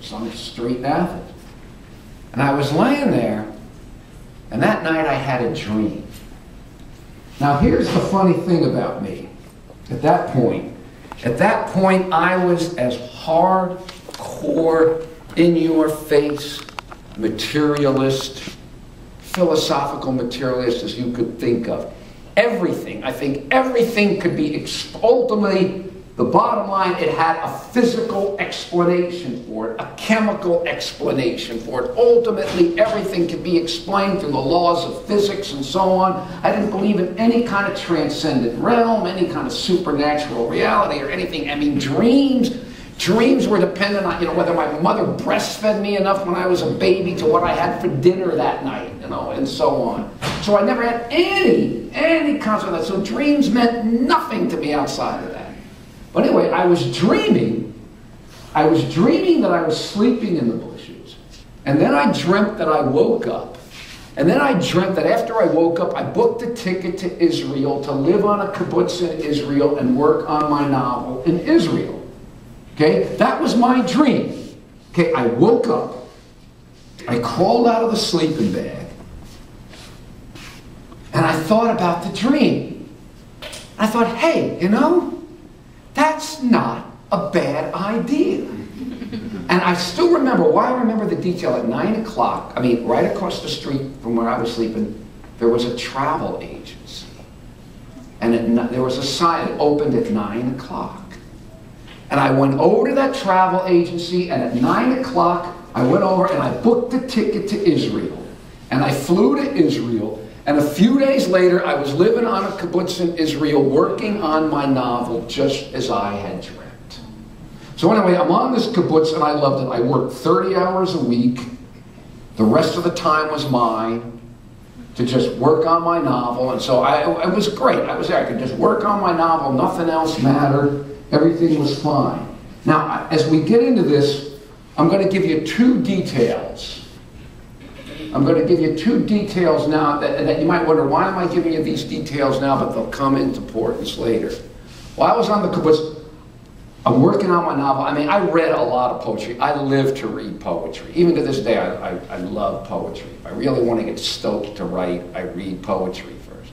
some street in Athens. And I was laying there, and that night I had a dream. Now here's the funny thing about me. At that point I was as hardcore, in-your-face, materialist, philosophical materialist as you could think of. Everything, I think everything could be, ultimately, the bottom line, it had a physical explanation for it, a chemical explanation for it. Ultimately, everything could be explained through the laws of physics and so on. I didn't believe in any kind of transcendent realm, any kind of supernatural reality or anything. I mean, dreams were dependent on, whether my mother breastfed me enough when I was a baby to what I had for dinner that night, and so on. So I never had any concept of that. So dreams meant nothing to me outside of that. But anyway, I was dreaming that I was sleeping in the bushes. And then I dreamt that I woke up. And then I dreamt that after I woke up, I booked a ticket to Israel to live on a kibbutz in Israel and work on my novel in Israel. Okay, that was my dream. Okay, I woke up. I crawled out of the sleeping bag. And I thought about the dream. I thought, hey, that's not a bad idea. And I still remember, why I remember the detail, at 9 o'clock, right across the street from where I was sleeping, there was a travel agency. And there was a sign that opened at 9 o'clock. And I went over to that travel agency, and at 9 o'clock, I went over and I booked a ticket to Israel. And I flew to Israel. And a few days later, I was living on a kibbutz in Israel, working on my novel just as I had dreamt. So anyway, I'm on this kibbutz, and I loved it. I worked 30 hours a week. The rest of the time was mine to just work on my novel. And so it was great. I was there. I could just work on my novel. Nothing else mattered. Everything was fine. Now, as we get into this, I'm going to give you two details. I'm going to give you two details now that you might wonder, why am I giving you these details now, but they'll come into importance later. While I was on the kibbutz, I'm working on my novel. I read a lot of poetry. I live to read poetry. Even to this day, I love poetry. If I really want to get stoked to write, I read poetry first.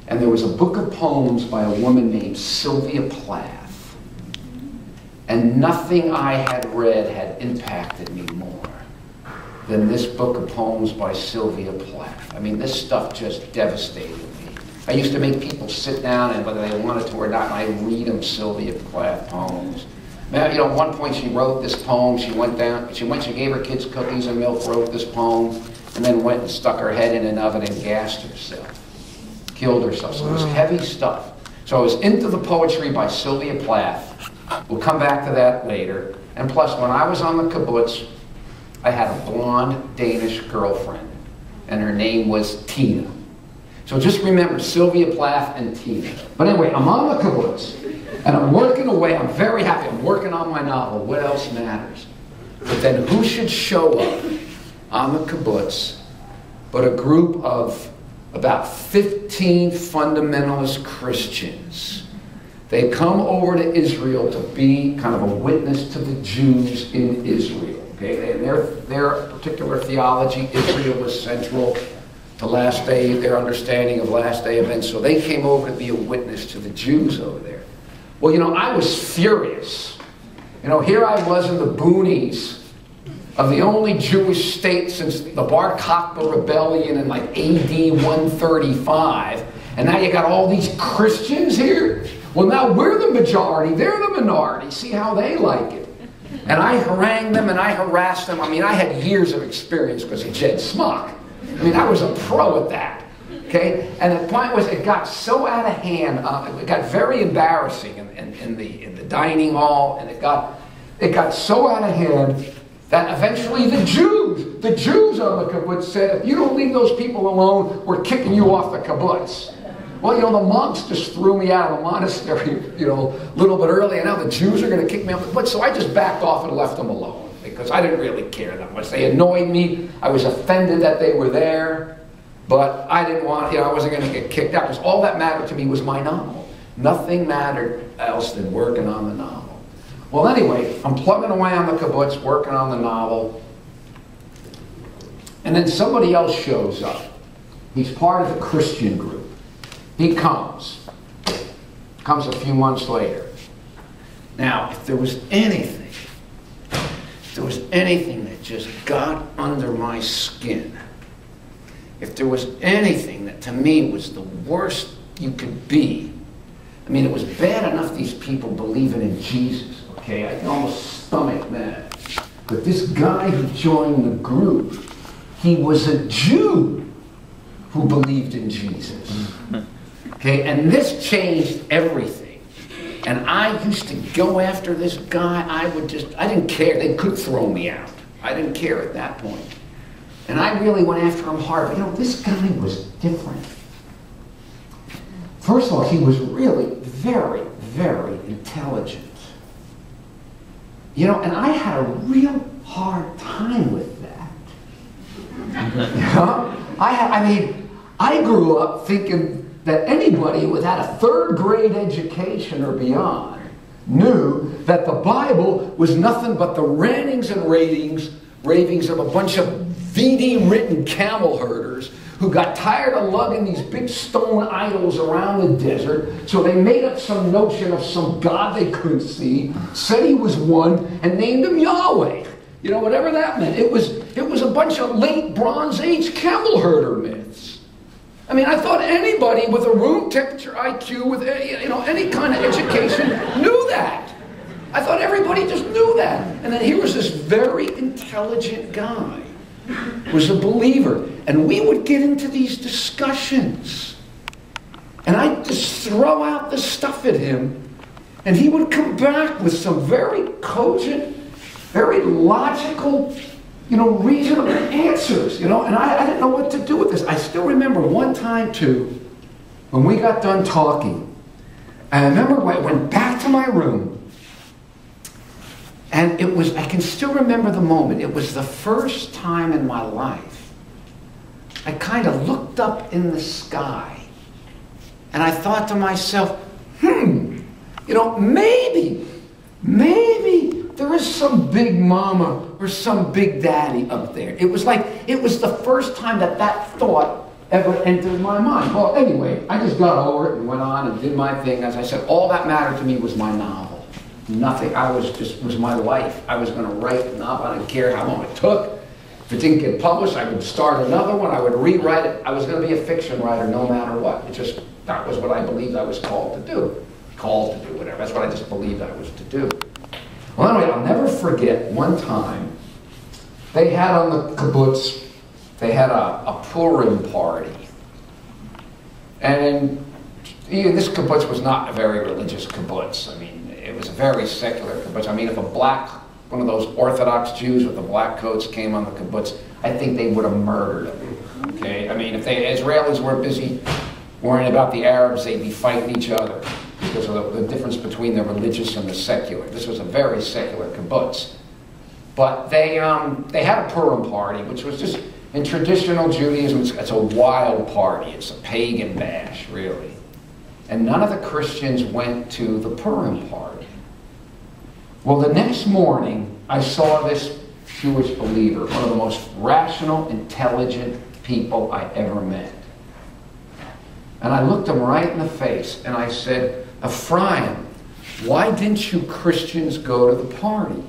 And there was a book of poems by a woman named Sylvia Plath. And nothing I had read had impacted me more than this book of poems by Sylvia Plath. This stuff just devastated me. I used to make people sit down, and whether they wanted to or not, and I read them Sylvia Plath poems. At one point she wrote this poem. She gave her kids cookies and milk, wrote this poem, and then went and stuck her head in an oven and gassed herself. Killed herself. So it was heavy stuff. So I was into the poetry by Sylvia Plath. We'll come back to that later. And plus, when I was on the kibbutz, I had a blonde Danish girlfriend, and her name was Tina. So just remember Sylvia Plath and Tina. But anyway, I'm on the kibbutz, and I'm working away. I'm very happy. I'm working on my novel. What else matters? But then who should show up on the kibbutz but a group of about 15 fundamentalist Christians? They come over to Israel to be kind of a witness to the Jews in Israel. Okay, and their particular theology, Israel was central to last day, their understanding of last day events. So they came over to be a witness to the Jews over there. Well, I was furious. Here I was in the boonies of the only Jewish state since the Bar Kokhba rebellion in like AD 135. And now you got all these Christians here? Well, now we're the majority, they're the minority. See how they like it. And I harangued them and I harassed them. I had years of experience because of Jed Smock. I was a pro at that. Okay? And the point was, it got so out of hand, it got very embarrassing in the dining hall, and it got so out of hand that eventually the Jews on the kibbutz said, if you don't leave those people alone, we're kicking you off the kibbutz. Well, the monks just threw me out of the monastery, a little bit early, and now the Jews are going to kick me off the kibbutz. So I just backed off and left them alone because I didn't really care that much. They annoyed me. I was offended that they were there, but I didn't want, I wasn't going to get kicked out because all that mattered to me was my novel. Nothing mattered else than working on the novel. Well, anyway, I'm plugging away on the kibbutz, working on the novel, and then somebody else shows up. He's part of the Christian group. He comes a few months later. Now, if there was anything that just got under my skin, if there was anything that to me was the worst you could be, I mean, it was bad enough these people believing in Jesus, okay? I can almost stomach that. But this guy who joined the group, he was a Jew who believed in Jesus. Okay, and this changed everything. And I used to go after this guy. I didn't care. They could throw me out. I didn't care at that point. And I really went after him hard. But, you know, this guy was different. First of all, he was really very, very intelligent. You know, and I had a real hard time with that. You know? I grew up thinking that anybody who had a third-grade education or beyond knew that the Bible was nothing but the rantings and ravings of a bunch of VD-written camel herders who got tired of lugging these big stone idols around the desert, so they made up some notion of some God they couldn't see, said he was one, and named him Yahweh. You know, whatever that meant. It was a bunch of late Bronze Age camel herder myths. I mean, I thought anybody with a room temperature IQ, with any kind of education, knew that. I thought everybody just knew that. And then here was this very intelligent guy, was a believer, and we would get into these discussions, and I'd just throw out the stuff at him, and he would come back with some very cogent, very logical, reasonable answers, and I didn't know what to do with this. I still remember one time, too, when we got done talking, I remember I went back to my room, and I can still remember the moment. It was the first time in my life I kind of looked up in the sky, and I thought to myself, maybe there is some big mama or some big daddy up there. It was the first time that thought ever entered my mind. Well, anyway, I just got over it and went on and did my thing. As I said, all that mattered to me was my novel. Nothing. Was my life. I was going to write a novel. I didn't care how long it took. If it didn't get published, I would start another one. I would rewrite it. I was going to be a fiction writer no matter what. That was what I believed I was called to do. Called to do whatever. That's what I just believed I was to do. Well, anyway, I'll never forget one time they had on the kibbutz, they had a Purim party. And this kibbutz was not a very religious kibbutz. I mean, it was a very secular kibbutz. I mean, if one of those Orthodox Jews with the black coats came on the kibbutz, I think they would have murdered him. Okay? I mean, if the Israelis were busy worrying about the Arabs, they'd be fighting each other because of the difference between the religious and the secular. This was a very secular kibbutz. But they had a Purim party, which was just, in traditional Judaism, it's a wild party. It's a pagan bash, really. And none of the Christians went to the Purim party. Well, the next morning, I saw this Jewish believer, one of the most rational, intelligent people I ever met. And I looked him right in the face, and I said, Ephraim, why didn't you Christians go to the party?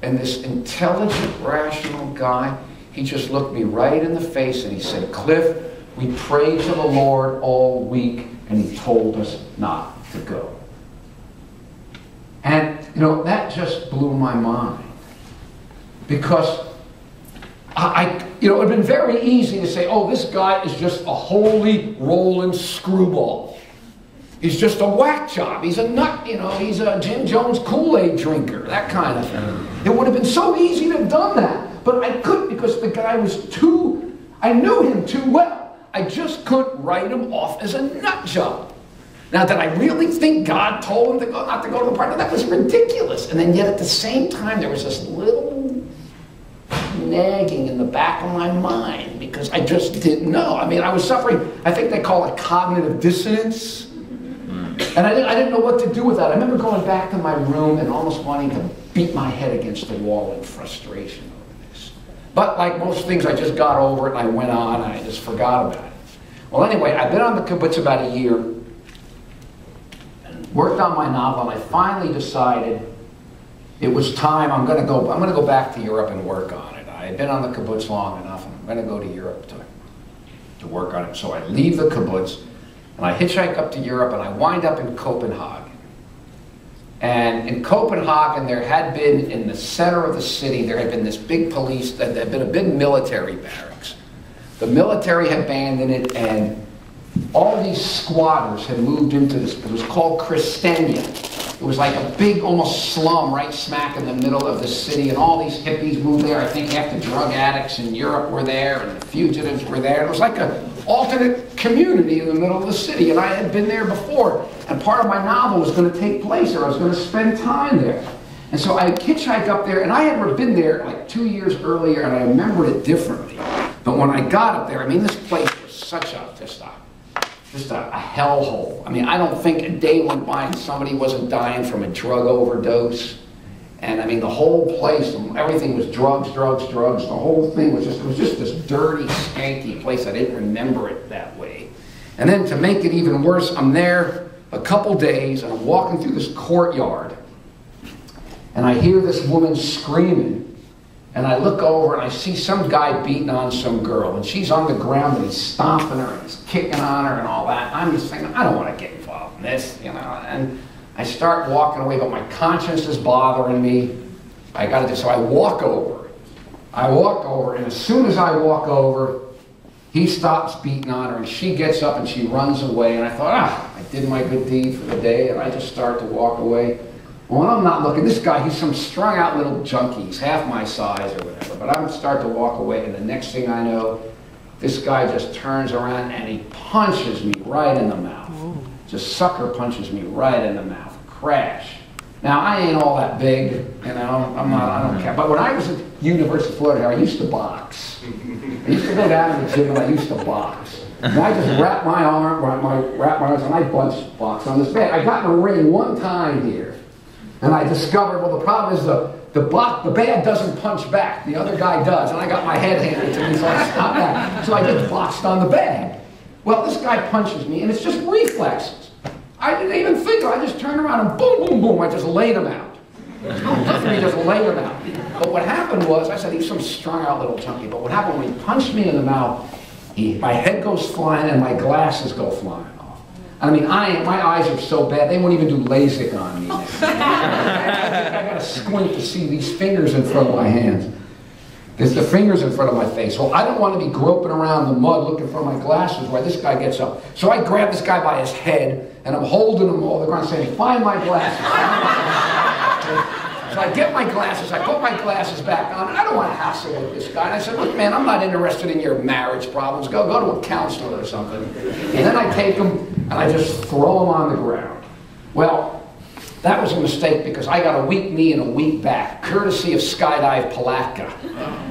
And this intelligent, rational guy, he just looked me right in the face, and he said, Cliff, we prayed to the Lord all week, and he told us not to go. And, that just blew my mind. Because it would have been very easy to say, oh, this guy is just a holy rolling screwball. He's just a whack job. He's a nut, he's a Jim Jones Kool-Aid drinker, that kind of thing. It would have been so easy to have done that. But I couldn't because the guy was I knew him too well. I just couldn't write him off as a nut job. Now, did I really think God told him not to go to the party? That was ridiculous. And then yet at the same time, there was this little nagging in the back of my mind because I just didn't know. I mean, I was suffering, I think they call it cognitive dissonance. And I didn't know what to do with that. I remember going back to my room and almost wanting to beat my head against the wall in frustration over this. But like most things, I just got over it and I went on and I just forgot about it. Well, anyway, I've been on the kibbutz about a year and worked on my novel, and I finally decided it was time. I'm going to go back to Europe and work on it. I had been on the kibbutz long enough, and I'm going to go to Europe to work on it. So I leave the kibbutz, and I hitchhike up to Europe, and I wind up in Copenhagen. And in Copenhagen, there had been, in the center of the city, there had been this big police, there had been a big military barracks. The military had abandoned it, and all these squatters had moved into this. It was called Christenia. It was like a big, almost slum right smack in the middle of the city, and all these hippies moved there. I think half the drug addicts in Europe were there, and the fugitives were there. It was like an alternate community in the middle of the city, and I had been there before. And part of my novel was going to take place there. I was going to spend time there. And so I hitchhiked up there, and I had been there like 2 years earlier, and I remembered it differently. But when I got up there, I mean, this place was such just a hellhole. I mean, I don't think a day went by and somebody wasn't dying from a drug overdose. And I mean, the whole place, everything was drugs, drugs, drugs. The whole thing was it was just this dirty, skanky place. I didn't remember it that way. And then to make it even worse, I'm there a couple days, and I'm walking through this courtyard, and I hear this woman screaming. And I look over and I see some guy beating on some girl, and she's on the ground and he's stomping her and he's kicking on her and all that. I'm just thinking, I don't want to get involved in this, you know. And I start walking away, but my conscience is bothering me. So I walk over. And as soon as I walk over, he stops beating on her, and she gets up and she runs away. And I thought, I did my good deed for the day, and I just start to walk away. Well, I'm not looking. This guy, he's some strung-out little junkie. He's half my size or whatever. But I start to walk away, and the next thing I know, this guy just turns around and he punches me right in the mouth. Just sucker punches me right in the mouth. Crash. Now, I ain't all that big, you know. I don't care. But when I was at University of Florida, I used to box. I used to go down to the gym and I used to box. And I just wrap my arms, and I box on this bed. I got in a ring one time here. And I discovered, well, the problem is the bad doesn't punch back. The other guy does. And I got my head handed to me, so I stopped that. So I just boxed on the bag. Well, this guy punches me, and it's just reflexes. I didn't even think. I just turned around and boom, boom, boom. I just laid him out. I just laid him out. But what happened was, I said he's some strung-out little junkie. But what happened when he punched me in the mouth, my head goes flying and my glasses go flying. I mean, my eyes are so bad, they won't even do LASIK on me. I got to squint to see these fingers in front of my hands. There's the fingers in front of my face. Well, I don't want to be groping around the mud looking for my glasses while this guy gets up. So I grab this guy by his head, and I'm holding him over the ground saying, find my glasses. So I get my glasses, I put my glasses back on, and I don't want to hassle with this guy. And I said, look, man, I'm not interested in your marriage problems. Go to a counselor or something. And then I take him, and I just throw him on the ground. Well, that was a mistake because I got a weak knee and a weak back, courtesy of Skydive Palatka.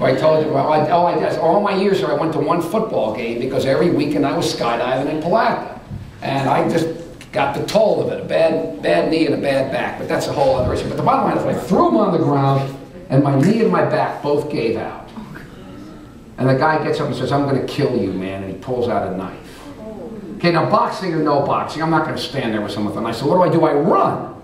I told you, all my years here, I went to one football game because every weekend I was skydiving in Palatka. And I just got the toll of it, a bad knee and a bad back, but that's a whole other issue. But the bottom line is I threw him on the ground, and my knee and my back both gave out. And the guy gets up and says, I'm going to kill you, man, and he pulls out a knife. Okay, now boxing or no boxing, I'm not going to stand there with someone with a knife. So what do? I run,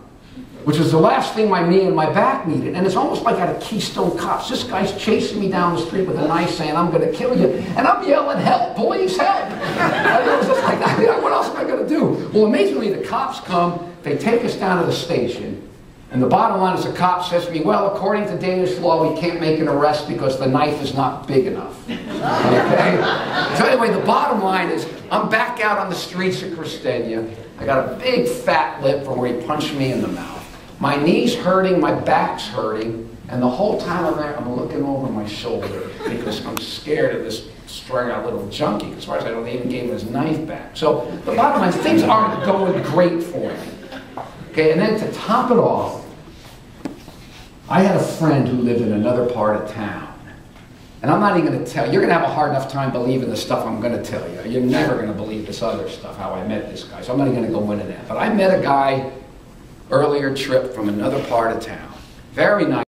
which is the last thing my knee and my back needed. And it's almost like out of Keystone Cops. This guy's chasing me down the street with a knife saying, I'm going to kill you. And I'm yelling, help, police, help. And it was just like, what else am I going to do? Well, amazingly, the cops come, they take us down to the station. And the bottom line is the cop says to me, well, according to Danish law, we can't make an arrest because the knife is not big enough. Okay? So anyway, the bottom line is I'm back out on the streets of Christenia. I got a big fat lip from where he punched me in the mouth. My knee's hurting, my back's hurting, and the whole time I'm there, I'm looking over my shoulder because I'm scared of this strung-out little junkie. As far as I know, they even gave him his knife back. So the bottom line is things aren't going great for me. Okay, and then to top it off, I had a friend who lived in another part of town. And I'm not even going to tell you. You're going to have a hard enough time believing the stuff I'm going to tell you. You're never going to believe this other stuff, how I met this guy. So I'm not even going to go into that. But I met a guy earlier trip from another part of town. Very nice.